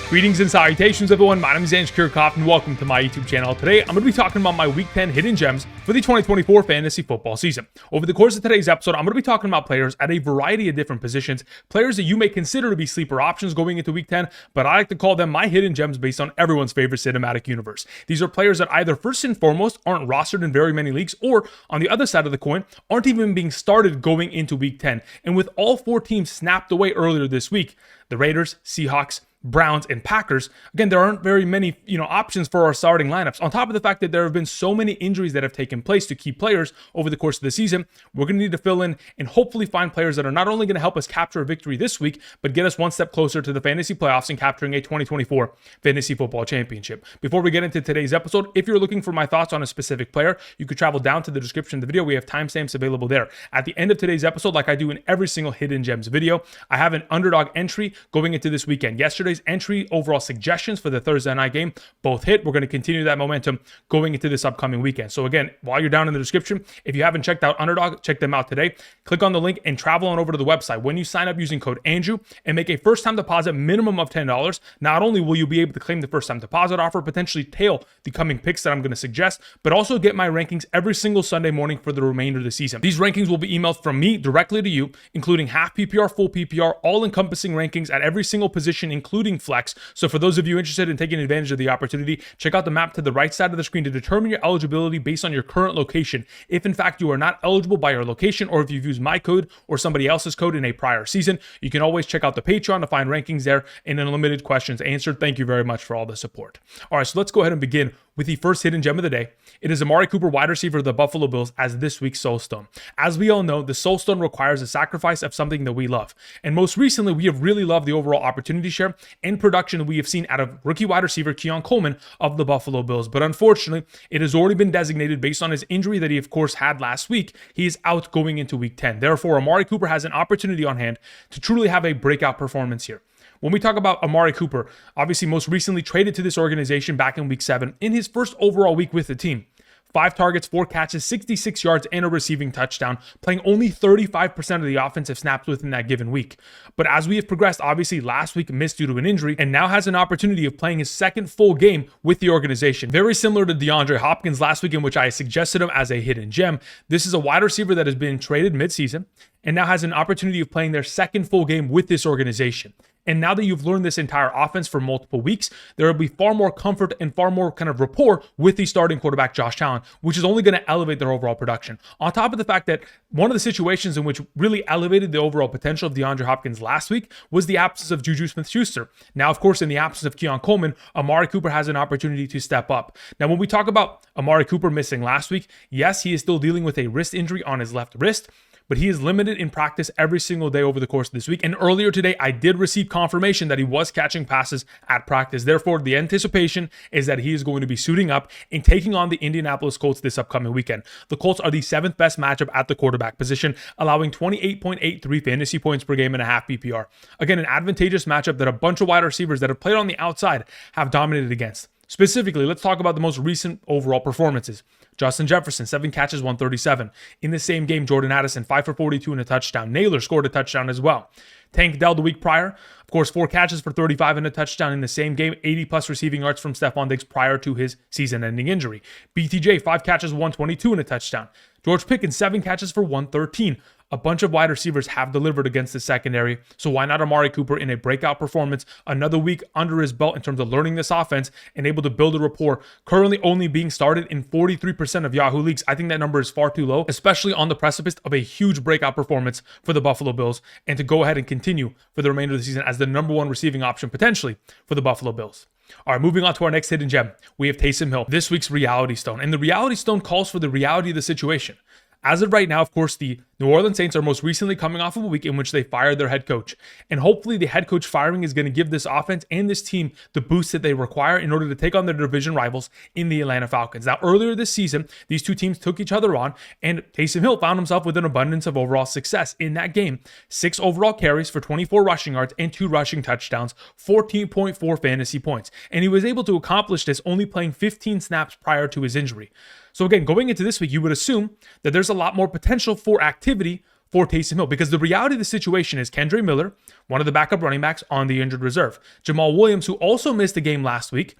Greetings and salutations, everyone. My name is Andrew Kirchhoff, and welcome to my YouTube channel. Today, I'm going to be talking about my Week 10 hidden gems for the 2024 fantasy football season. Over the course of today's episode, I'm going to be talking about players at a variety of different positions, players that you may consider to be sleeper options going into Week 10, but I like to call them my hidden gems based on everyone's favorite cinematic universe. These are players that either first and foremost aren't rostered in very many leagues, or on the other side of the coin, aren't even being started going into Week 10. And with all four teams snapped away earlier this week, the Raiders, Seahawks, Browns, and Packers, again, there aren't very many options for our starting lineups. On top of the fact that there have been so many injuries that have taken place to key players over the course of the season, we're going to need to fill in and hopefully find players that are not only going to help us capture a victory this week, but get us one step closer to the fantasy playoffs and capturing a 2024 fantasy football championship. Before we get into today's episode, if you're looking for my thoughts on a specific player, you could travel down to the description of the video. We have timestamps available there. At the end of today's episode, like I do in every single Hidden Gems video, I have an underdog entry going into this weekend. Yesterday's entry overall suggestions for the Thursday night game both hit. We're going to continue that momentum going into this upcoming weekend. So again, while you're down in the description, if you haven't checked out Underdog, check them out today. Click on the link and travel on over to the website. When you sign up using code Andrew and make a first-time deposit minimum of $10, not only will you be able to claim the first-time deposit offer, potentially tail the coming picks that I'm going to suggest, but also get my rankings every single Sunday morning for the remainder of the season. These rankings will be emailed from me directly to you, including half PPR, full PPR, all-encompassing rankings at every single position, including flex. So for those of you interested in taking advantage of the opportunity, check out the map to the right side of the screen to determine your eligibility based on your current location. If in fact you are not eligible by your location, or if you've used my code or somebody else's code in a prior season, you can always check out the Patreon to find rankings there and unlimited questions answered. Thank you very much for all the support. All right, so let's go ahead and begin with the first hidden gem of the day. It is AMARI Cooper, wide receiver of the Buffalo Bills, as this week's Soul Stone. As we all know, the Soul Stone requires a sacrifice of something that we love. And most recently, we have really loved the overall opportunity share and production that we have seen out of rookie wide receiver Keon Coleman of the Buffalo Bills. But unfortunately, it has already been designated based on his injury that he, of course, had last week. He is out going into Week 10. Therefore, AMARI Cooper has an opportunity on hand to truly have a breakout performance here. When we talk about AMARI Cooper, obviously most recently traded to this organization back in Week 7 in his first overall week with the team. 5 targets, 4 catches, 66 yards, and a receiving touchdown, playing only 35% of the offensive snaps within that given week. But as we have progressed, obviously last week missed due to an injury, and now has an opportunity of playing his second full game with the organization. Very similar to DeAndre Hopkins last week, in which I suggested him as a hidden gem. This is a wide receiver that has been traded midseason and now has an opportunity of playing their second full game with this organization. And now that you've learned this entire offense for multiple weeks, there will be far more comfort and far more kind of rapport with the starting quarterback, Josh Allen, which is only going to elevate their overall production. On top of the fact that one of the situations in which really elevated the overall potential of DeAndre Hopkins last week was the absence of Juju Smith-Schuster. Now, of course, in the absence of Keon Coleman, AMARI Cooper has an opportunity to step up. Now, when we talk about AMARI Cooper missing last week, yes, he is still dealing with a wrist injury on his left wrist, but he is limited in practice every single day over the course of this week. And earlier today, I did receive confirmation that he was catching passes at practice. Therefore, the anticipation is that he is going to be suiting up and taking on the Indianapolis Colts this upcoming weekend. The Colts are the 7th best matchup at the quarterback position, allowing 28.83 fantasy points per game and a half PPR. Again, an advantageous matchup that a bunch of wide receivers that have played on the outside have dominated against. Specifically, let's talk about the most recent overall performances. Justin Jefferson, 7 catches, 137. In the same game, Jordan Addison, 5 for 42 and a touchdown. Naylor scored a touchdown as well. Tank Dell the week prior, of course, 4 catches for 35 and a touchdown in the same game. 80-plus receiving yards from Stephon Diggs prior to his season-ending injury. BTJ, 5 catches, 122 and a touchdown. George Pickens, 7 catches for 113. A bunch of wide receivers have delivered against the secondary, so why not AMARI Cooper in a breakout performance? Another week under his belt in terms of learning this offense and able to build a rapport. Currently only being started in 43% of Yahoo leagues. I think that number is far too low, especially on the precipice of a huge breakout performance for the Buffalo Bills, and to go ahead and continue for the remainder of the season as the #1 receiving option potentially for the Buffalo Bills. All right, moving on to our next hidden gem. We have Taysom Hill, this week's Reality Stone. And the Reality Stone calls for the reality of the situation. As of right now, of course, the New Orleans Saints are most recently coming off of a week in which they fired their head coach. And hopefully the head coach firing is going to give this offense and this team the boost that they require in order to take on their division rivals in the Atlanta Falcons. Now, earlier this season, these two teams took each other on, and Taysom Hill found himself with an abundance of overall success in that game. 6 overall carries for 24 rushing yards and 2 rushing touchdowns, 14.4 fantasy points. And he was able to accomplish this only playing 15 snaps prior to his injury. So again, going into this week, you would assume that there's a lot more potential for activity for Taysom Hill, because the reality of the situation is Kendre Miller, one of the backup running backs on the injured reserve. Jamal Williams, who also missed the game last week,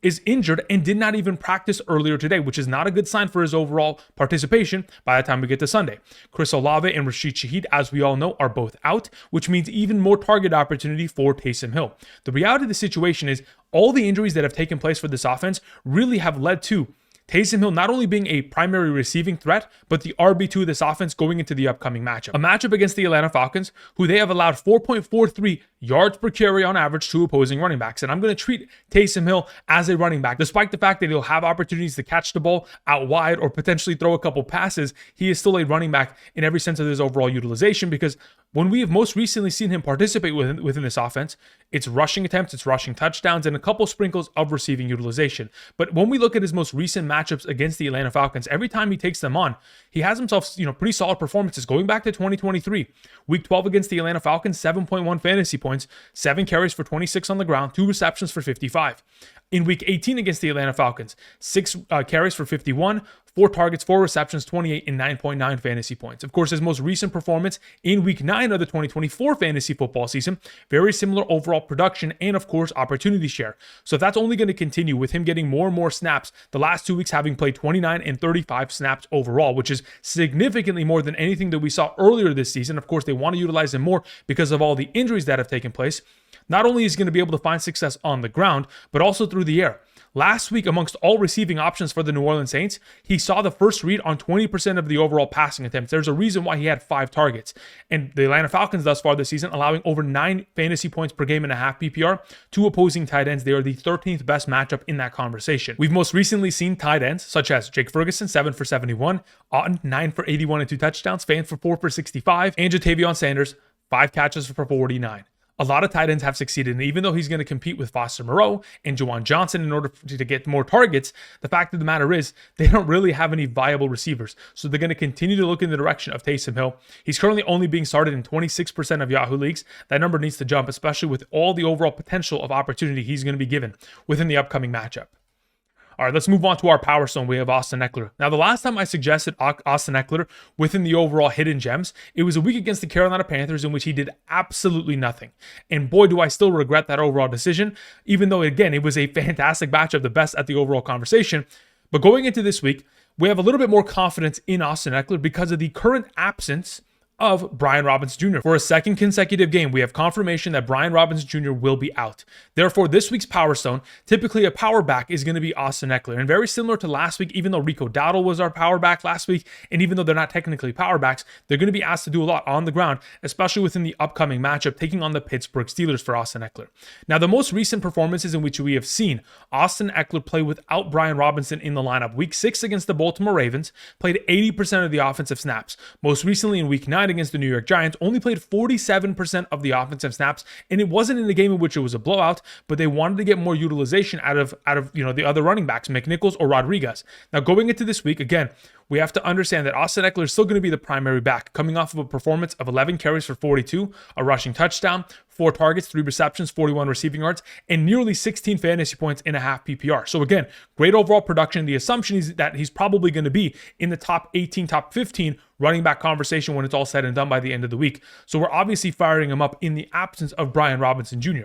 is injured and did not even practice earlier today, which is not a good sign for his overall participation by the time we get to Sunday. Chris Olave and Rashid Shaheed, as we all know, are both out, which means even more target opportunity for Taysom Hill. The reality of the situation is all the injuries that have taken place for this offense really have led to Taysom Hill not only being a primary receiving threat, but the RB2 of this offense going into the upcoming matchup. A matchup against the Atlanta Falcons, who they have allowed 4.43 yards per carry on average to opposing running backs. And I'm going to treat Taysom Hill as a running back. Despite the fact that he'll have opportunities to catch the ball out wide or potentially throw a couple passes, he is still a running back in every sense of his overall utilization, because when we have most recently seen him participate within this offense, it's rushing attempts, it's rushing touchdowns, and a couple sprinkles of receiving utilization. But when we look at his most recent matchups against the Atlanta Falcons, every time he takes them on, he has himself, pretty solid performances. Going back to 2023, Week 12 against the Atlanta Falcons, 7.1 fantasy points, 7 carries for 26 on the ground, 2 receptions for 55. In Week 18 against the Atlanta Falcons, 6 carries for 51, 4 targets, 4 receptions, 28 and 9.9 fantasy points. Of course, his most recent performance in Week 9 of the 2024 fantasy football season, very similar overall production and, of course, opportunity share. So if that's only going to continue with him getting more and more snaps, the last 2 weeks having played 29 and 35 snaps overall, which is significantly more than anything that we saw earlier this season. Of course, they want to utilize him more because of all the injuries that have taken place. Not only is he going to be able to find success on the ground, but also through the air. Last week, amongst all receiving options for the New Orleans Saints, he saw the first read on 20% of the overall passing attempts. There's a reason why he had 5 targets. And the Atlanta Falcons thus far this season, allowing over 9 fantasy points per game and a half PPR to opposing tight ends. They are the 13th best matchup in that conversation. We've most recently seen tight ends such as Jake Ferguson, 7 for 71, Otton, 9 for 81 and 2 touchdowns, Fant for 4 for 65, and Jatavion Sanders, 5 catches for 49. A lot of tight ends have succeeded, and even though he's going to compete with Foster Moreau and JAUAN Johnson in order to get more targets, the fact of the matter is they don't really have any viable receivers. So they're going to continue to look in the direction of Taysom Hill. He's currently only being started in 26% of Yahoo leagues. That number needs to jump, especially with all the overall potential of opportunity he's going to be given within the upcoming matchup. All right, let's move on to our Power Stone. We have Austin Ekeler. Now, the last time I suggested Austin Ekeler within the overall hidden gems, it was a week against the Carolina Panthers in which he did absolutely nothing. And boy, do I still regret that overall decision, even though, again, it was a fantastic matchup, the best at the overall conversation. But going into this week, we have a little bit more confidence in Austin Ekeler because of the current absence of Brian Robinson Jr. For a second consecutive game, we have confirmation that Brian Robinson Jr. will be out. Therefore, this week's Power Stone, typically a power back, is going to be Austin Ekeler. And very similar to last week, even though Rico Dowdle was our power back last week, and even though they're not technically power backs, they're going to be asked to do a lot on the ground, especially within the upcoming matchup, taking on the Pittsburgh Steelers for Austin Ekeler. Now, the most recent performances in which we have seen Austin Ekeler play without Brian Robinson in the lineup. Week 6 against the Baltimore Ravens, played 80% of the offensive snaps. Most recently in Week 9 against the New York Giants, only played 47% of the offensive snaps, and it wasn't in a game in which it was a blowout, but they wanted to get more utilization out of the other running backs, McNichols or Rodriguez. Now, going into this week, again, we have to understand that Austin Ekeler is still going to be the primary back, coming off of a performance of 11 carries for 42, a rushing touchdown, 4 targets, 3 receptions, 41 receiving yards, and nearly 16 fantasy points in a half PPR. So again, great overall production. The assumption is that he's probably going to be in the top 18, top 15 running back conversation when it's all said and done by the end of the week. So we're obviously firing him up in the absence of Brian Robinson Jr.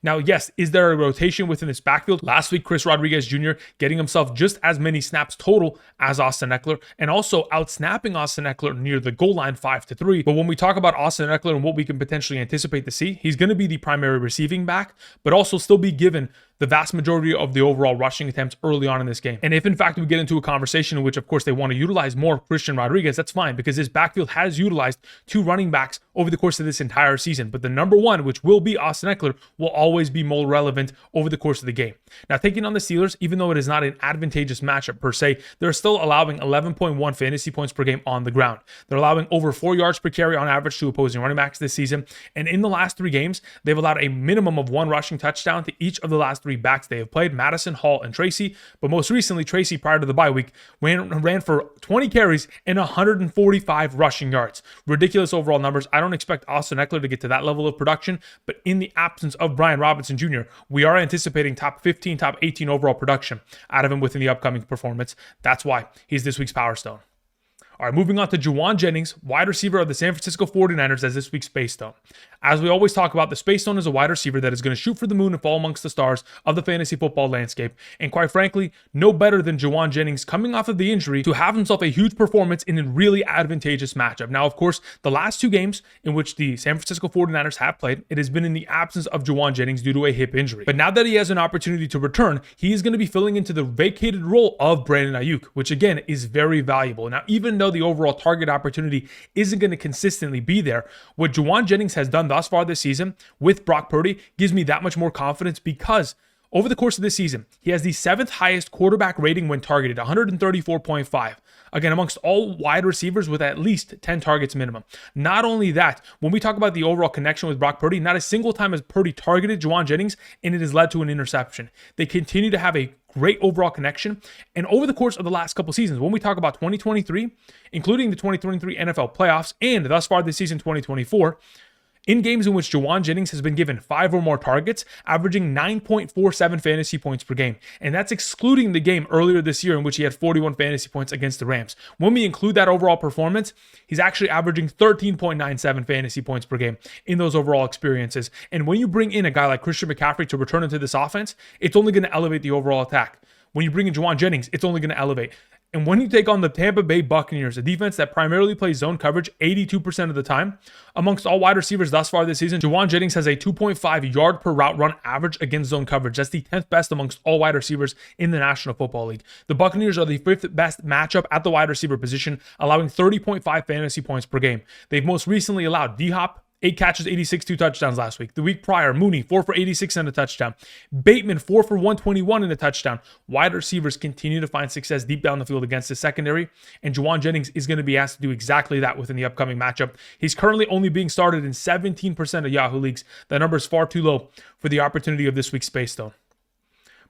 Now, yes, is there a rotation within this backfield? Last week, Chris Rodriguez Jr. getting himself just as many snaps total as Austin Ekeler, and also out-snapping Austin Ekeler near the goal line 5-3. But when we talk about Austin Ekeler and what we can potentially anticipate to see, he's going to be the primary receiving back, but also still be given the vast majority of the overall rushing attempts early on in this game. And if in fact we get into a conversation in which, of course, they want to utilize more Christian Rodriguez, that's fine, because this backfield has utilized 2 running backs over the course of this entire season. But the number one, which will be Austin Ekeler, will always be more relevant over the course of the game. Now, taking on the Steelers, even though it is not an advantageous matchup per se, they're still allowing 11.1 fantasy points per game on the ground. They're allowing over 4 yards per carry on average to opposing running backs this season. And in the last 3 games, they've allowed a minimum of 1 rushing touchdown to each of the last 3 backs they have played, Madison, Hall, and Tracy. But most recently, Tracy, prior to the bye week, ran for 20 carries and 145 rushing yards. Ridiculous overall numbers. I don't expect Austin Ekeler to get to that level of production, but in the absence of Brian Robinson Jr., we are anticipating top 15, top 18 overall production out of him within the upcoming performance. That's why he's this week's Power Stone. All right, moving on to JAUAN Jennings, wide receiver of the San Francisco 49ers as this week's Space Stone. As we always talk about, the Space Stone is a wide receiver that is going to shoot for the moon and fall amongst the stars of the fantasy football landscape. And quite frankly, no better than JAUAN Jennings coming off of the injury to have himself a huge performance in a really advantageous matchup. Now, of course, the last 2 games in which the San Francisco 49ers have played, it has been in the absence of JAUAN Jennings due to a hip injury. But now that he has an opportunity to return, he is going to be filling into the vacated role of Brandon Ayuk, which again is very valuable. Now, even though the overall target opportunity isn't going to consistently be there, what JAUAN Jennings has done thus far this season with Brock Purdy gives me that much more confidence, because over the course of this season, he has the 7th highest quarterback rating when targeted, 134.5. Again, amongst all wide receivers with at least 10 targets minimum. Not only that, when we talk about the overall connection with Brock Purdy, not a single time has Purdy targeted JAUAN Jennings and it has led to an interception. They continue to have a great overall connection. And over the course of the last couple seasons, when we talk about 2023, including the 2023 NFL playoffs and thus far this season 2024, in games in which JAUAN Jennings has been given 5 or more targets, averaging 9.47 fantasy points per game. And that's excluding the game earlier this year in which he had 41 fantasy points against the Rams. When we include that overall performance, he's actually averaging 13.97 fantasy points per game in those overall experiences. And when you bring in a guy like Christian McCaffrey to return into this offense, it's only going to elevate the overall attack. When you bring in JAUAN Jennings, it's only going to elevate. And when you take on the Tampa Bay Buccaneers, a defense that primarily plays zone coverage 82% of the time, amongst all wide receivers thus far this season, JAUAN Jennings has a 2.5 yard per route run average against zone coverage. That's the 10th best amongst all wide receivers in the National Football League. The Buccaneers are the 5th best matchup at the wide receiver position, allowing 30.5 fantasy points per game. They've most recently allowed D-Hop 8 catches, 86, 2 touchdowns last week. The week prior, Mooney, 4 for 86 and a touchdown. Bateman, 4 for 121 and a touchdown. Wide receivers continue to find success deep down the field against the secondary, and JAUAN Jennings is going to be asked to do exactly that within the upcoming matchup. He's currently only being started in 17% of Yahoo leagues. That number is far too low for the opportunity of this week's Space Stone.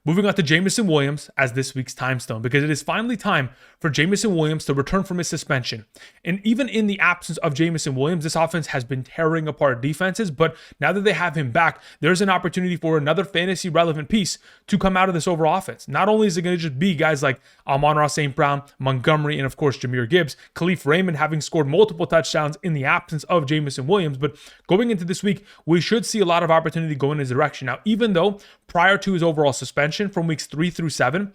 Moving on to Jameson Williams as this week's Time Stone, because it is finally time for Jameson Williams to return from his suspension. And even in the absence of Jameson Williams, this offense has been tearing apart defenses, but now that they have him back, there's an opportunity for another fantasy relevant piece to come out of this overall offense. Not only is it going to just be guys like Amon-Ra St. Brown, Montgomery, and of course Jahmyr Gibbs, Khalif Raymond having scored multiple touchdowns in the absence of Jameson Williams, but going into this week, we should see a lot of opportunity go in his direction. Now, even though prior to his overall suspension from weeks 3 through 7,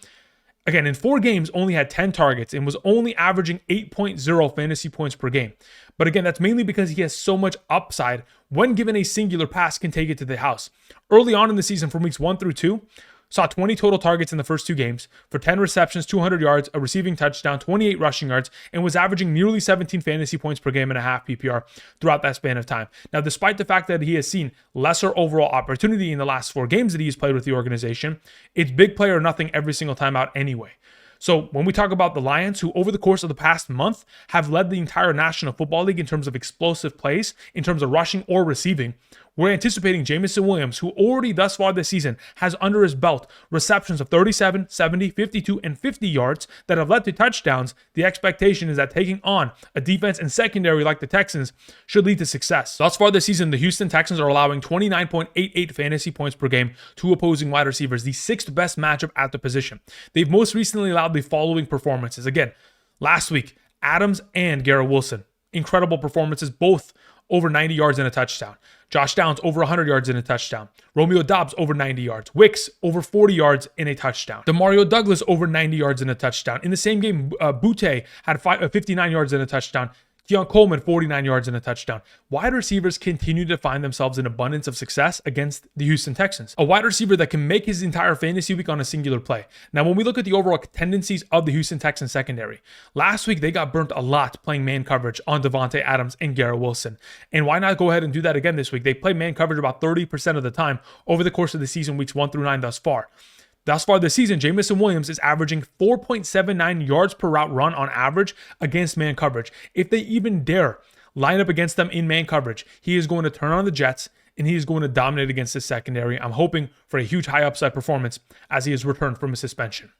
again, in 4 games, only had 10 targets and was only averaging 8.0 fantasy points per game. But again, that's mainly because he has so much upside when given a singular pass can take it to the house. Early on in the season from weeks 1 through 2, saw 20 total targets in the first 2 games for 10 receptions, 200 yards, a receiving touchdown, 28 rushing yards, and was averaging nearly 17 fantasy points per game and a half PPR throughout that span of time. Now, despite the fact that he has seen lesser overall opportunity in the last 4 games that he's played with the organization, it's big play or nothing every single time out anyway. So when we talk about the Lions, who over the course of the past month have led the entire National Football League in terms of explosive plays, in terms of rushing or receiving, we're anticipating Jameson Williams, who already thus far this season has under his belt receptions of 37, 70, 52, and 50 yards that have led to touchdowns. The expectation is that taking on a defense and secondary like the Texans should lead to success. Thus far this season, the Houston Texans are allowing 29.88 fantasy points per game to opposing wide receivers, the 6th best matchup at the position. They've most recently allowed the following performances. Again, last week, Adams and Garrett Wilson, incredible performances, both over 90 yards and a touchdown. Josh Downs over 100 yards and a touchdown. Romeo Doubs over 90 yards. Wicks over 40 yards and a touchdown. Demario Douglas over 90 yards and a touchdown. In the same game, Butte had 59 yards and a touchdown. Keon Coleman, 49 yards and a touchdown. Wide receivers continue to find themselves in abundance of success against the Houston Texans. A wide receiver that can make his entire fantasy week on a singular play. Now, when we look at the overall tendencies of the Houston Texans secondary, last week they got burnt a lot playing man coverage on Devontae Adams and Garrett Wilson. And why not go ahead and do that again this week? They play man coverage about 30% of the time over the course of the season, weeks 1 through 9 thus far. Thus far this season, Jameson Williams is averaging 4.79 yards per route run on average against man coverage. If they even dare line up against them in man coverage, he is going to turn on the Jets and he is going to dominate against the secondary. I'm hoping for a huge high upside performance as he has returned from his suspension.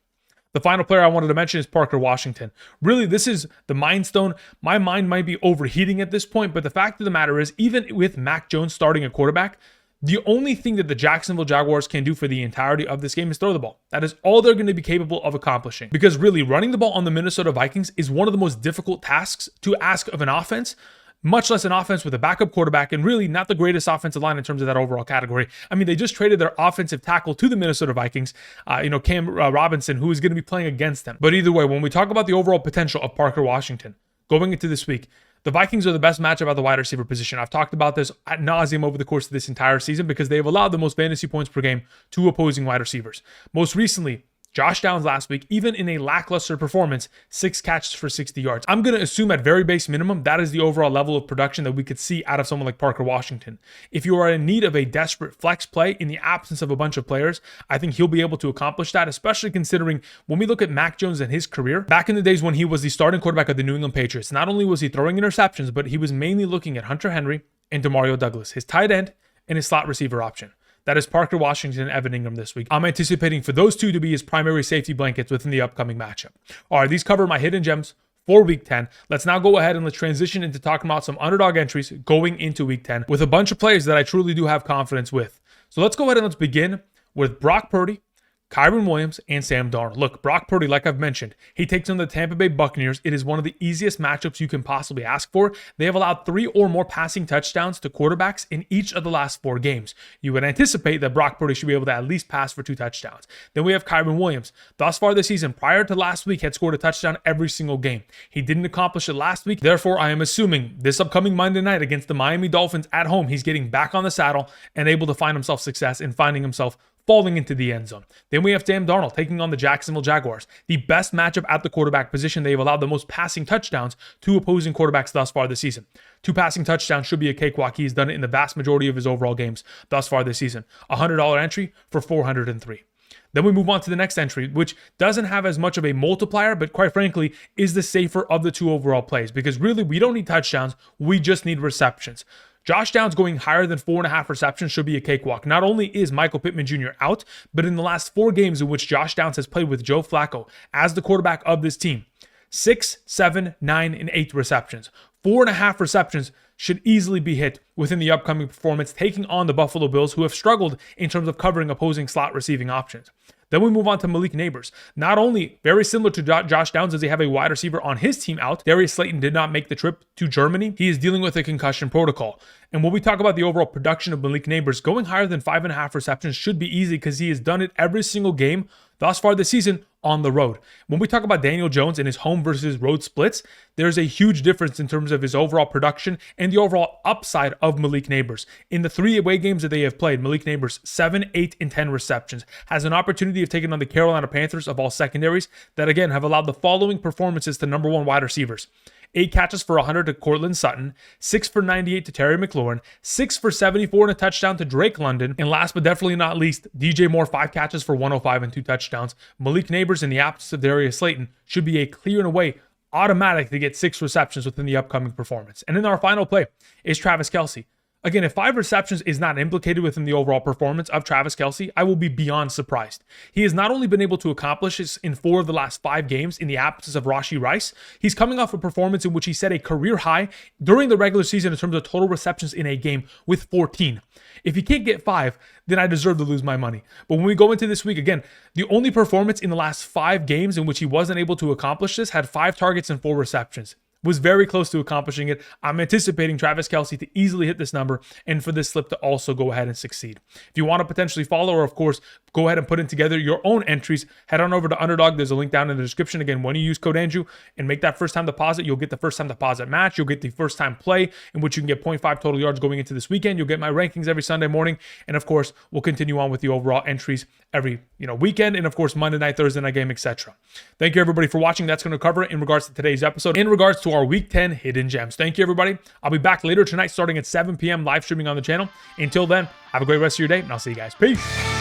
The final player I wanted to mention is Parker Washington. Really, this is the Mind Stone. My mind might be overheating at this point, but the fact of the matter is, even with Mac Jones starting at quarterback, The only thing that the Jacksonville Jaguars can do for the entirety of this game is throw the ball. That is all they're going to be capable of accomplishing. Because really, running the ball on the Minnesota Vikings is one of the most difficult tasks to ask of an offense, much less an offense with a backup quarterback and really not the greatest offensive line in terms of that overall category. I mean, they just traded their offensive tackle to the Minnesota Vikings, Cam Robinson, who is going to be playing against them. But either way, when we talk about the overall potential of Parker Washington going into this week, the Vikings are the best matchup at the wide receiver position. I've talked about this ad nauseum over the course of this entire season because they've allowed the most fantasy points per game to opposing wide receivers. Most recently, Josh Downs last week, even in a lackluster performance, 6 catches for 60 yards. I'm going to assume at very base minimum, that is the overall level of production that we could see out of someone like Parker Washington. If you are in need of a desperate flex play in the absence of a bunch of players, I think he'll be able to accomplish that, especially considering when we look at Mac Jones and his career, back in the days when he was the starting quarterback of the New England Patriots, not only was he throwing interceptions, but he was mainly looking at Hunter Henry and Demario Douglas, his tight end and his slot receiver option. That is Parker Washington and Evan Ingram this week. I'm anticipating for those two to be his primary safety blankets within the upcoming matchup. All right, these cover my hidden gems for week 10. Let's now go ahead and let's transition into talking about some underdog entries going into week 10 with a bunch of players that I truly do have confidence with. So let's go ahead and let's begin with Brock Purdy, Kyren Williams, and Sam Darnold. Look, Brock Purdy, like I've mentioned, he takes on the Tampa Bay Buccaneers. It is one of the easiest matchups you can possibly ask for. They have allowed 3 or more passing touchdowns to quarterbacks in each of the last 4 games. You would anticipate that Brock Purdy should be able to at least pass for 2 touchdowns. Then we have Kyren Williams. Thus far this season, prior to last week, had scored a touchdown every single game. He didn't accomplish it last week. Therefore, I am assuming this upcoming Monday night against the Miami Dolphins at home, he's getting back on the saddle and able to find himself success in finding himself falling into the end zone. Then we have Sam Darnold taking on the Jacksonville Jaguars. The best matchup at the quarterback position. They've allowed the most passing touchdowns to opposing quarterbacks thus far this season. 2 passing touchdowns should be a cakewalk. He's done it in the vast majority of his overall games thus far this season. $100 entry for 403. Then we move on to the next entry, which doesn't have as much of a multiplier, but quite frankly, is the safer of the 2 overall plays because really we don't need touchdowns. We just need receptions. Josh Downs going higher than 4.5 receptions should be a cakewalk. Not only is Michael Pittman Jr. out, but in the last 4 games in which Josh Downs has played with Joe Flacco as the quarterback of this team, 6, 7, 9, and 8 receptions. 4.5 receptions should easily be hit within the upcoming performance, taking on the Buffalo Bills, who have struggled in terms of covering opposing slot receiving options. Then we move on to Malik Neighbors. Not only very similar to Josh Downs as they have a wide receiver on his team out, Darius Slayton did not make the trip to Germany. He is dealing with a concussion protocol. And when we talk about the overall production of Malik Neighbors, going higher than 5.5 receptions should be easy because he has done it every single game thus far this season on the road. When we talk about Daniel Jones and his home versus road splits, there's a huge difference in terms of his overall production and the overall upside of Malik Neighbors. In the 3 away games that they have played, Malik Neighbors, 7, 8, and 10 receptions, has an opportunity of taking on the Carolina Panthers of all secondaries that, again, have allowed the following performances to number 1 wide receivers. 8 catches for 100 to Cortland Sutton, 6 for 98 to Terry McLaurin, 6 for 74 and a touchdown to Drake London, and last but definitely not least, DJ Moore, 5 catches for 105 and 2 touchdowns. Malik Neighbors, in the absence of Darius Slayton, should be a clear and away automatic to get 6 receptions within the upcoming performance. And then our final play is Travis Kelce. Again, if 5 receptions is not implicated within the overall performance of Travis Kelce, I will be beyond surprised. He has not only been able to accomplish this in 4 of the last 5 games in the absence of Rashee Rice, he's coming off a performance in which he set a career high during the regular season in terms of total receptions in a game with 14. If he can't get 5, then I deserve to lose my money. But when we go into this week, again, the only performance in the last 5 games in which he wasn't able to accomplish this had 5 targets and 4 receptions. Was very close to accomplishing it. I'm anticipating Travis Kelce to easily hit this number and for this slip to also go ahead and succeed. If you want to potentially follow or, of course, go ahead and put in together your own entries, head on over to Underdog. There's a link down in the description. Again, when you use code Andrew and make that first-time deposit, you'll get the first-time deposit match. You'll get the first-time play in which you can get 0.5 total yards going into this weekend. You'll get my rankings every Sunday morning. And, of course, we'll continue on with the overall entries every weekend and, of course, Monday night, Thursday night game, etc. Thank you, everybody, for watching. That's going to cover it in regards to today's episode. In regards to our Week 10 Hidden Gems. Thank you, everybody. I'll be back later tonight starting at 7 p.m. live streaming on the channel. Until then, have a great rest of your day, and I'll see you guys. Peace.